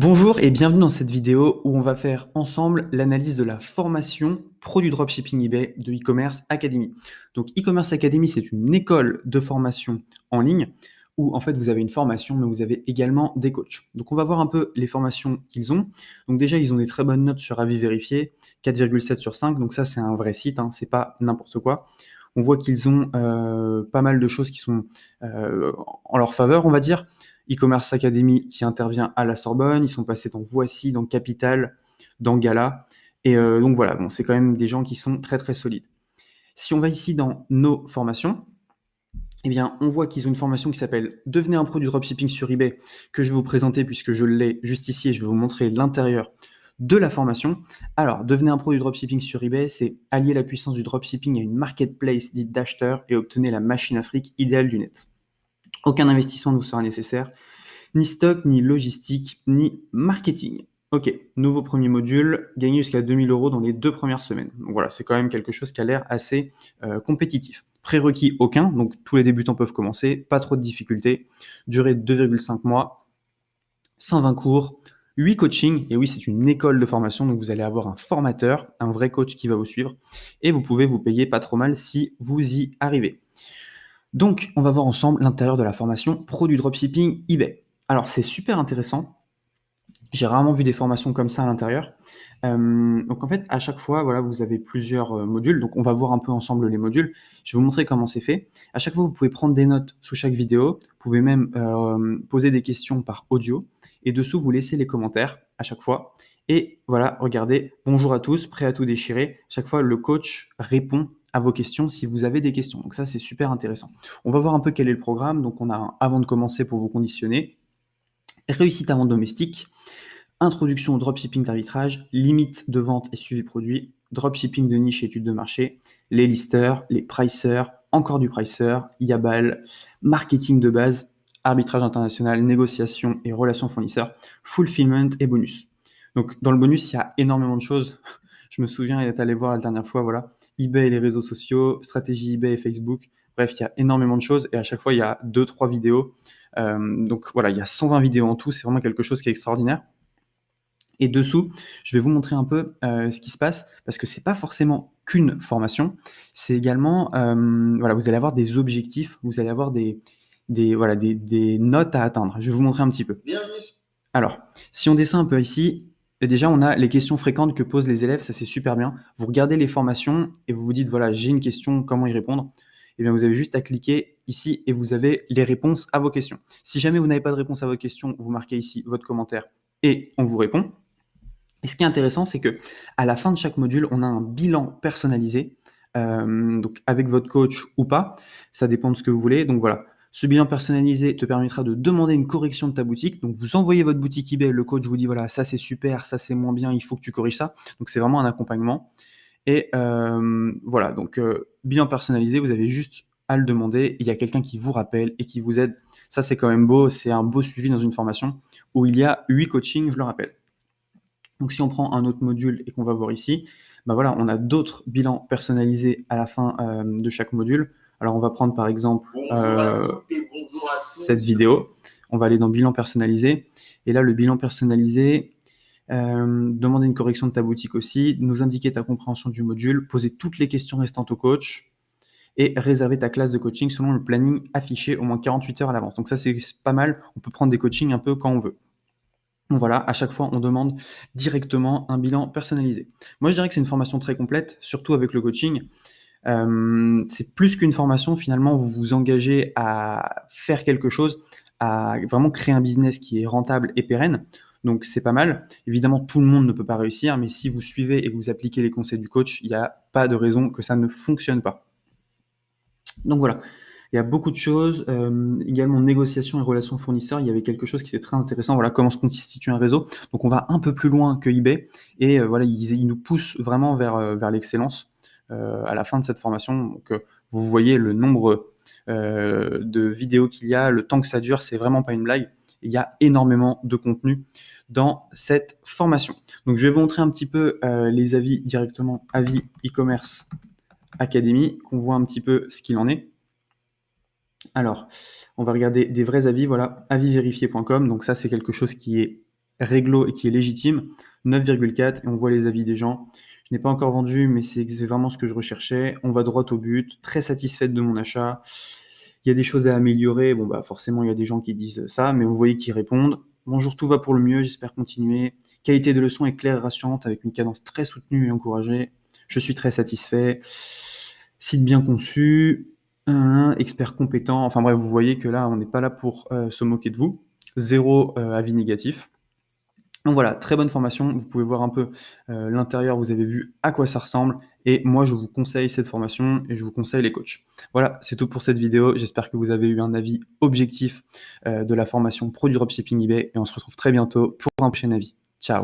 Bonjour et bienvenue dans cette vidéo où on va faire ensemble l'analyse de la formation Pro du Dropshipping eBay de e-commerce Academy. Donc e-commerce Academy, c'est une école de formation en ligne où en fait vous avez une formation mais vous avez également des coachs. Donc on va voir un peu les formations qu'ils ont. Donc déjà ils ont des très bonnes notes sur avis vérifié, 4,7 sur 5, donc ça c'est un vrai site, c'est pas n'importe quoi. On voit qu'ils ont pas mal de choses qui sont en leur faveur, on va dire. E-Commerce Academy qui intervient à la Sorbonne, ils sont passés dans Voici, dans Capital, dans Gala. Et donc voilà, bon, c'est quand même des gens qui sont très très solides. Si on va ici dans nos formations, eh bien, on voit qu'ils ont une formation qui s'appelle Devenez un pro du dropshipping sur eBay, que je vais vous présenter puisque je l'ai juste ici et je vais vous montrer l'intérieur de la formation. Alors, devenez un pro du dropshipping sur eBay, c'est allier la puissance du dropshipping à une marketplace dite d'acheteurs et obtenez la machine à fric idéale du net. Aucun investissement ne vous sera nécessaire, ni stock, ni logistique, ni marketing. Ok, nouveau premier module, gagner jusqu'à 2000 € dans les 2 premières semaines. Donc voilà, c'est quand même quelque chose qui a l'air assez compétitif. Prérequis aucun, donc tous les débutants peuvent commencer, pas trop de difficultés, durée de 2,5 mois, 120 cours, 8 coachings, et oui, c'est une école de formation, donc vous allez avoir un formateur, un vrai coach qui va vous suivre, et vous pouvez vous payer pas trop mal si vous y arrivez. Donc, on va voir ensemble l'intérieur de la formation Pro du Dropshipping eBay. Alors, c'est super intéressant. J'ai rarement vu des formations comme ça à l'intérieur. Donc en fait, à chaque fois, voilà, vous avez plusieurs modules. Donc on va voir un peu ensemble les modules. Je vais vous montrer comment c'est fait. À chaque fois, vous pouvez prendre des notes sous chaque vidéo. Vous pouvez même poser des questions par audio. Et dessous, vous laissez les commentaires à chaque fois. Et voilà, regardez, bonjour à tous, prêt à tout déchirer. Chaque fois, le coach répond à vos questions si vous avez des questions. Donc ça, c'est super intéressant. On va voir un peu quel est le programme. Donc on a un avant de commencer pour vous conditionner. Réussite avant domestique. Introduction au dropshipping d'arbitrage, limite de vente et suivi produit, dropshipping de niche et études de marché, les listers, les pricers, encore du pricer, Yabal, marketing de base, arbitrage international, négociation et relations fournisseurs, fulfillment et bonus. Donc dans le bonus, il y a énormément de choses. Je me souviens d'être allé voir la dernière fois, voilà, eBay et les réseaux sociaux, stratégie eBay et Facebook. Bref, il y a énormément de choses et à chaque fois, il y a 2-3 vidéos. Donc voilà, il y a 120 vidéos en tout, c'est vraiment quelque chose qui est extraordinaire. Et dessous, je vais vous montrer un peu ce qui se passe, parce que c'est pas forcément qu'une formation, c'est également, voilà, vous allez avoir des objectifs, vous allez avoir voilà, des notes à atteindre. Je vais vous montrer un petit peu. Alors, si on descend un peu ici, déjà on a les questions fréquentes que posent les élèves, ça c'est super bien. Vous regardez les formations et vous vous dites, voilà, j'ai une question, comment y répondre? Eh bien, vous avez juste à cliquer ici et vous avez les réponses à vos questions. Si jamais vous n'avez pas de réponse à vos questions, vous marquez ici votre commentaire et on vous répond. Et ce qui est intéressant, c'est que à la fin de chaque module, on a un bilan personnalisé, donc avec votre coach ou pas, ça dépend de ce que vous voulez. Donc voilà, ce bilan personnalisé te permettra de demander une correction de ta boutique. Donc vous envoyez votre boutique eBay, le coach vous dit voilà, ça c'est super, ça c'est moins bien, il faut que tu corriges ça. Donc c'est vraiment un accompagnement. Et voilà, donc bilan personnalisé, vous avez juste à le demander. Il y a quelqu'un qui vous rappelle et qui vous aide. Ça c'est quand même beau, c'est un beau suivi dans une formation où il y a 8 coachings, je le rappelle. Donc si on prend un autre module et qu'on va voir ici, bah voilà, on a d'autres bilans personnalisés à la fin de chaque module. Alors on va prendre par exemple cette vidéo. On va aller dans bilan personnalisé. Et là, le bilan personnalisé, demander une correction de ta boutique aussi, nous indiquer ta compréhension du module, poser toutes les questions restantes au coach et réserver ta classe de coaching selon le planning affiché au moins 48 heures à l'avance. Donc ça, c'est pas mal. On peut prendre des coachings un peu quand on veut. Donc voilà, à chaque fois, on demande directement un bilan personnalisé. Moi, je dirais que c'est une formation très complète, surtout avec le coaching. C'est plus qu'une formation, finalement, vous vous engagez à faire quelque chose, à vraiment créer un business qui est rentable et pérenne. Donc c'est pas mal. Évidemment, tout le monde ne peut pas réussir, mais si vous suivez et que vous appliquez les conseils du coach, il n'y a pas de raison que ça ne fonctionne pas. Donc voilà, il y a beaucoup de choses, également négociation et relations fournisseurs, il y avait quelque chose qui était très intéressant, voilà, comment se constitue un réseau. Donc on va un peu plus loin que eBay et voilà, ils nous poussent vraiment vers l'excellence à la fin de cette formation. Donc vous voyez le nombre de vidéos qu'il y a, le temps que ça dure, c'est vraiment pas une blague. Il y a énormément de contenu dans cette formation. Donc je vais vous montrer un petit peu les avis directement, avis e-commerce Academy, qu'on voit un petit peu ce qu'il en est. Alors, on va regarder des vrais avis, voilà, avisvérifié.com, donc ça c'est quelque chose qui est réglo et qui est légitime, 9,4 et on voit les avis des gens. Je n'ai pas encore vendu, mais c'est vraiment ce que je recherchais. On va droit au but, très satisfaite de mon achat. Il y a des choses à améliorer. Bon, bah, forcément, il y a des gens qui disent ça, mais vous voyez qu'ils répondent. Bonjour, tout va pour le mieux, j'espère continuer. Qualité de leçon est claire et rassurante avec une cadence très soutenue et encouragée. Je suis très satisfait. Site bien conçu, expert compétent. Enfin bref, vous voyez que là, on n'est pas là pour se moquer de vous. Zéro avis négatif. Donc voilà, très bonne formation. Vous pouvez voir un peu l'intérieur, vous avez vu à quoi ça ressemble. Et moi, je vous conseille cette formation et je vous conseille les coachs. Voilà, c'est tout pour cette vidéo. J'espère que vous avez eu un avis objectif de la formation Pro du Dropshipping eBay. Et on se retrouve très bientôt pour un prochain avis.